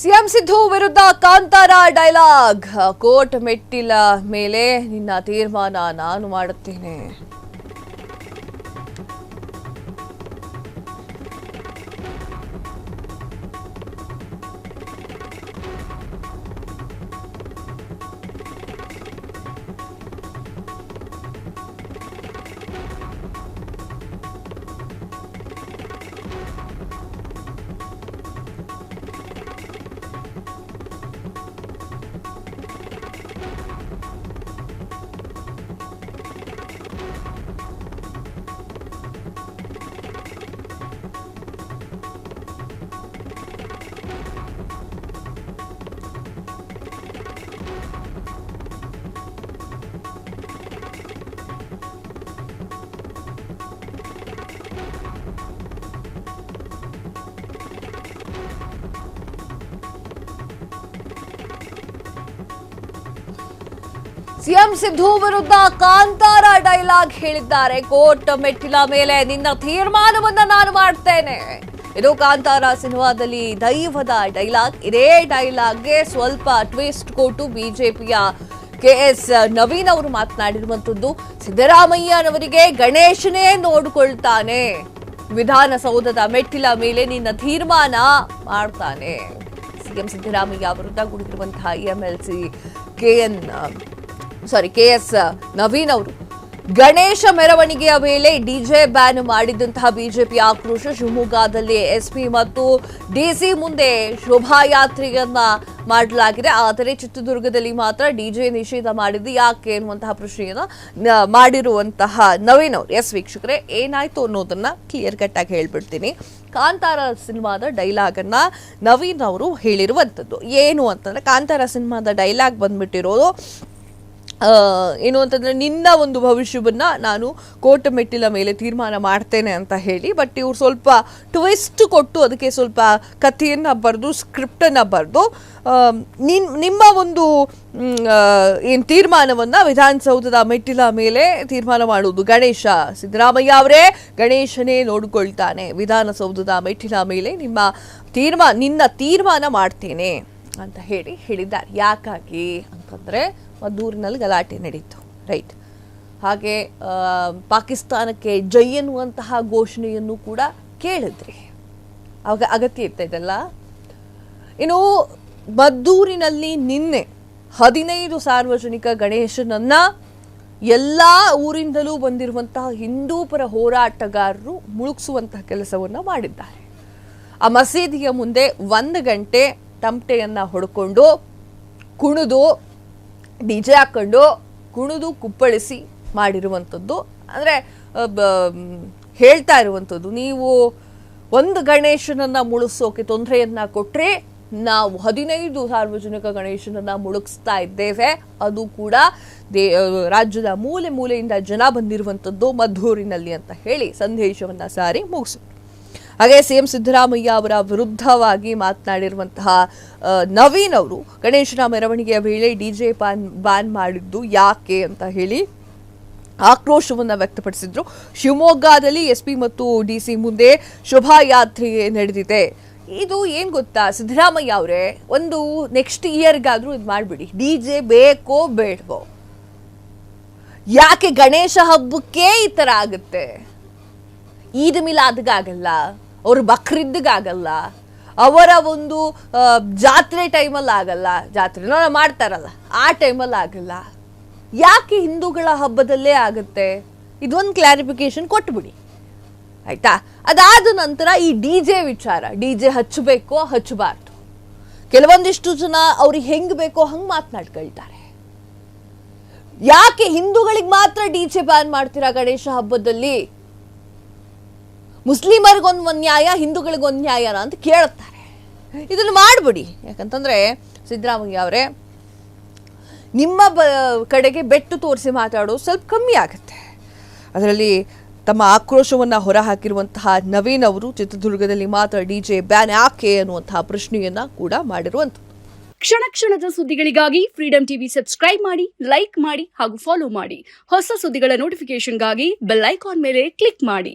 CM Siddu ವಿರುದ್ಧ Kantara dialogue. Court ಮೆಟ್ಟಿಲ ಮೇಲೆ ನಿನ್ನ ತೀರ್ಮಾನ ನಾನು ಮಾಡುತ್ತೇನೆ. ಸಿಎಂ ಸಿದ್ದು ವಿರುದ್ಧ ಕಾಂತಾರ ಡೈಲಾಗ್ ಹೇಳಿದ್ದಾರೆ. ಕೋರ್ಟ್ ಮೆಟ್ಟಿಲ ಮೇಲೆ ನಿನ್ನ ತೀರ್ಮಾನವನ್ನ ನಾನು ಮಾಡ್ತೇನೆ. ಇದು ಕಾಂತಾರ ಸಿನಿಮಾದಲ್ಲಿ ದೈವದ ಡೈಲಾಗ್. ಇದೇ ಡೈಲಾಗ್ಗೆ ಸ್ವಲ್ಪ ಟ್ವಿಸ್ಟ್ ಕೊಟ್ಟು ಬಿಜೆಪಿಯ ಕೆಎಸ್ ನವೀನ್ ಅವರು ಮಾತನಾಡಿರುವಂತದ್ದು. ಸಿದ್ದರಾಮಯ್ಯನವರಿಗೆ ಗಣೇಶನೇ ನೋಡಿಕೊಳ್ತಾನೆ, ವಿಧಾನಸೌಧದ ಮೆಟ್ಟಿಲ ಮೇಲೆ ನಿನ್ನ ತೀರ್ಮಾನ ಮಾಡ್ತಾನೆ. ಸಿಎಂ ಸಿದ್ದರಾಮಯ್ಯ ವಿರುದ್ಧ ಗುಡುಗಿರುವಂತಹ ಎಂಎಲ್ಸಿ ಕೆಎಸ್ ನವೀನ್ ಅವರು ಗಣೇಶ ಮೆರವಣಿಗೆಯ ವೇಳೆ ಡಿಜೆ ಬ್ಯಾನ್ ಮಾಡಿದಂತಹ ಬಿಜೆಪಿ ಆಕ್ರೋಶ. ಶಿವಮೊಗ್ಗದಲ್ಲಿ ಎಸ್ಪಿ ಮತ್ತು ಡಿಸಿ ಮುಂದೆ ಶೋಭಾಯಾತ್ರೆಯನ್ನ ಮಾಡಲಾಗಿದೆ. ಆದರೆ ಚಿತ್ರದುರ್ಗದಲ್ಲಿ ಮಾತ್ರ ಡಿಜೆ ನಿಷೇಧ ಮಾಡಿದ್ದು ಯಾಕೆ ಎನ್ನುವಂತಹ ಪ್ರಶ್ನೆಯನ್ನ ಮಾಡಿರುವಂತಹ ನವೀನ್ ಅವರು. ಎಸ್ ವೀಕ್ಷಕರೇ, ಏನಾಯ್ತು ಅನ್ನೋದನ್ನ ಕ್ಲಿಯರ್ ಕಟ್ ಆಗಿ ಹೇಳ್ಬಿಡ್ತೀನಿ. ಕಾಂತಾರ ಸಿನಿಮಾದ ಡೈಲಾಗ್ ಅನ್ನ ನವೀನ್ ಅವರು ಹೇಳಿರುವಂತದ್ದು ಏನು ಅಂತಂದ್ರೆ, ಕಾಂತಾರ ಸಿನಿಮಾದ ಡೈಲಾಗ್ ಬಂದ್ಬಿಟ್ಟಿರೋದು ಏನು ಅಂತಂದ್ರೆ, ನಿನ್ನ ಒಂದು ಭವಿಷ್ಯವನ್ನ ನಾನು ಕೋರ್ಟ್ ಮೆಟ್ಟಿಲ ಮೇಲೆ ತೀರ್ಮಾನ ಮಾಡ್ತೇನೆ ಅಂತ ಹೇಳಿ. ಬಟ್ ಇವ್ರು ಸ್ವಲ್ಪ ಟ್ವಿಸ್ಟ್ ಕೊಟ್ಟು ಅದಕ್ಕೆ ಸ್ವಲ್ಪ ಕಥೆಯನ್ನ ಬರೆದು ಸ್ಕ್ರಿಪ್ಟನ್ನು ಬರೆದು ನಿಮ್ಮ ಒಂದು ಏನು ತೀರ್ಮಾನವನ್ನ ವಿಧಾನಸೌಧದ ಮೆಟ್ಟಿಲ ಮೇಲೆ ತೀರ್ಮಾನ ಮಾಡುವುದು ಗಣೇಶ. ಸಿದ್ದರಾಮಯ್ಯ ಅವರೇ ಗಣೇಶನೇ ನೋಡಿಕೊಳ್ತಾನೆ, ವಿಧಾನಸೌಧದ ಮೆಟ್ಟಿಲ ಮೇಲೆ ನಿನ್ನ ತೀರ್ಮಾನ ಮಾಡ್ತೇನೆ ಅಂತ ಹೇಳಿದ್ದಾರೆ. ಯಾಕಾಗಿ ಅಂತಂದ್ರೆ, ಮದ್ದೂರಿನಲ್ಲಿ ಗಲಾಟೆ ನಡೀತು, ರೈಟ್. ಹಾಗೆ ಪಾಕಿಸ್ತಾನಕ್ಕೆ ಜೈ ಎನ್ನುವಂತಹ ಘೋಷಣೆಯನ್ನು ಕೂಡ ಕೇಳಿದ್ರಿ. ಅವಾಗ ಅಗತ್ಯ ಇತ್ತ ಇದೆಲ್ಲ. ಇನ್ನು ಮದ್ದೂರಿನಲ್ಲಿ ನಿನ್ನೆ 15 ಸಾರ್ವಜನಿಕ ಗಣೇಶನನ್ನ ಎಲ್ಲ ಊರಿಂದಲೂ ಬಂದಿರುವಂತಹ ಹಿಂದೂ ಪರ ಹೋರಾಟಗಾರರು ಮುಳುಗಿಸುವಂತಹ ಕೆಲಸವನ್ನ ಮಾಡಿದ್ದಾರೆ. ಆ ಮಸೀದಿಯ ಮುಂದೆ 1 ಗಂಟೆ ತಮಟೆಯನ್ನ ಹೊಡ್ಕೊಂಡು ಕುಣಿದು ಡಿಜೆ ಹಾಕೊಂಡು ಕುಣಿದು ಕುಪ್ಪಳಿಸಿ ಮಾಡಿರುವಂಥದ್ದು. ಅಂದರೆ ಹೇಳ್ತಾ ಇರುವಂಥದ್ದು, ನೀವು ಒಂದು ಗಣೇಶನನ್ನ ಮುಳುಗಿಸೋಕೆ ತೊಂದರೆಯನ್ನ ಕೊಟ್ಟರೆ ನಾವು 15 ಸಾರ್ವಜನಿಕ ಗಣೇಶನನ್ನ ಮುಳುಗಿಸ್ತಾ ಇದ್ದೇವೆ. ಅದು ಕೂಡ ರಾಜ್ಯದ ಮೂಲೆ ಮೂಲೆಯಿಂದ ಜನ ಬಂದಿರುವಂಥದ್ದು ಮದ್ದೂರಿನಲ್ಲಿ ಅಂತ ಹೇಳಿ ಸಂದೇಶವನ್ನ ಸಾರಿ ಮುಗಿಸಿದ್ರು. ಹಾಗೆ ಸಿಎಂ ಸಿದ್ದರಾಮಯ್ಯ ಅವರ ವಿರುದ್ಧವಾಗಿ ಮಾತನಾಡಿರುವಂತಹ ನವೀನ್ ಅವರು ಗಣೇಶನ ಮೆರವಣಿಗೆಯ ವೇಳೆ ಡಿಜೆ ಬ್ಯಾನ್ ಮಾಡಿದ್ದು ಯಾಕೆ ಅಂತ ಹೇಳಿ ಆಕ್ರೋಶವನ್ನ ವ್ಯಕ್ತಪಡಿಸಿದ್ರು. ಶಿವಮೊಗ್ಗದಲ್ಲಿ ಎಸ್ಪಿ ಮತ್ತು ಡಿಸಿ ಮುಂದೆ ಶೋಭಾಯಾತ್ರೆ ನಡೆದಿದೆ. ಇದು ಏನ್ ಗೊತ್ತಾ ಸಿದ್ದರಾಮಯ್ಯ ಅವರೇ, ಒಂದು ನೆಕ್ಸ್ಟ್ ಇಯರ್ಗಾದ್ರೂ ಇದು ಮಾಡ್ಬಿಡಿ. ಡಿಜೆ ಬೇಕೋ ಬೇಡವೋ, ಯಾಕೆ ಗಣೇಶ ಹಬ್ಬಕ್ಕೆ ಈ ತರ ಆಗುತ್ತೆ? ಈದ್ ಮಿಲಾದ್ಗಾಗಲ್ಲ, ಅವ್ರ ಬಕ್ರಿದ್ಗಾಗಲ್ಲ, ಅವರ ಒಂದು ಜಾತ್ರೆ ಟೈಮಲ್ಲಿ ಆಗಲ್ಲ, ಜಾತ್ರೆನ ಮಾಡ್ತಾರಲ್ಲ ಆ ಟೈಮಲ್ಲಿ ಆಗಲ್ಲ, ಯಾಕೆ ಹಿಂದೂಗಳ ಹಬ್ಬದಲ್ಲೇ ಆಗುತ್ತೆ? ಇದೊಂದು ಕ್ಲಾರಿಫಿಕೇಶನ್ ಕೊಟ್ಬಿಡಿ, ಆಯ್ತಾ? ಅದಾದ ನಂತರ ಈ ಡಿಜೆ ವಿಚಾರ, ಡಿಜೆ ಹಚ್ಚಬೇಕೋ ಹಚ್ಚಬಾರ್ದು, ಕೆಲವೊಂದಿಷ್ಟು ಜನ ಅವ್ರಿಗೆ ಹೆಂಗ್ ಬೇಕೋ ಹಂಗ್ ಮಾತನಾಡ್ಕೊಳ್ತಾರೆ. ಯಾಕೆ ಹಿಂದೂಗಳಿಗೆ ಮಾತ್ರ ಡಿಜೆ ಬ್ಯಾನ್ ಮಾಡ್ತೀರಾ ಗಣೇಶ ಹಬ್ಬದಲ್ಲಿ? ಮುಸ್ಲಿಮರಿಗೊಂದು ನ್ಯಾಯ, ಹಿಂದೂಗಳಿಗೊಂದು ನ್ಯಾಯನ ಅಂತ ಕೇಳುತ್ತಾರೆ. ಇದನ್ನು ಮಾಡ್ಬಿಡಿ. ಯಾಕಂತಂದ್ರೆ ಸಿದ್ದರಾಮಯ್ಯ ಅವರೇ, ನಿಮ್ಮ ಕಡೆಗೆ ಬೆಟ್ಟು ತೋರಿಸಿ ಮಾತಾಡೋದು ಸ್ವಲ್ಪ ಕಮ್ಮಿ ಆಗುತ್ತೆ. ಅದರಲ್ಲಿ ತಮ್ಮ ಆಕ್ರೋಶವನ್ನ ಹೊರಹಾಕಿರುವಂತಹ ನವೀನ್ ಅವರು ಚಿತ್ರದುರ್ಗದಲ್ಲಿ ಮಾತ್ರ ಡಿಜೆ ಬ್ಯಾನ್ ಯಾಕೆ ಅನ್ನುವಂತಹ ಪ್ರಶ್ನೆಯನ್ನ ಕೂಡ ಮಾಡಿರುವಂಥದ್ದು. ಕ್ಷಣ ಕ್ಷಣದ ಸುದ್ದಿಗಳಿಗಾಗಿ ಫ್ರೀಡಂ ಟಿವಿ ಸಬ್ಸ್ಕ್ರೈಬ್ ಮಾಡಿ, ಲೈಕ್ ಮಾಡಿ ಹಾಗೂ ಫಾಲೋ ಮಾಡಿ. ಹೊಸ ಸುದ್ದಿಗಳ ನೋಟಿಫಿಕೇಶನ್ಗಾಗಿ ಬೆಲ್ ಐಕಾನ್ ಮೇಲೆ ಕ್ಲಿಕ್ ಮಾಡಿ.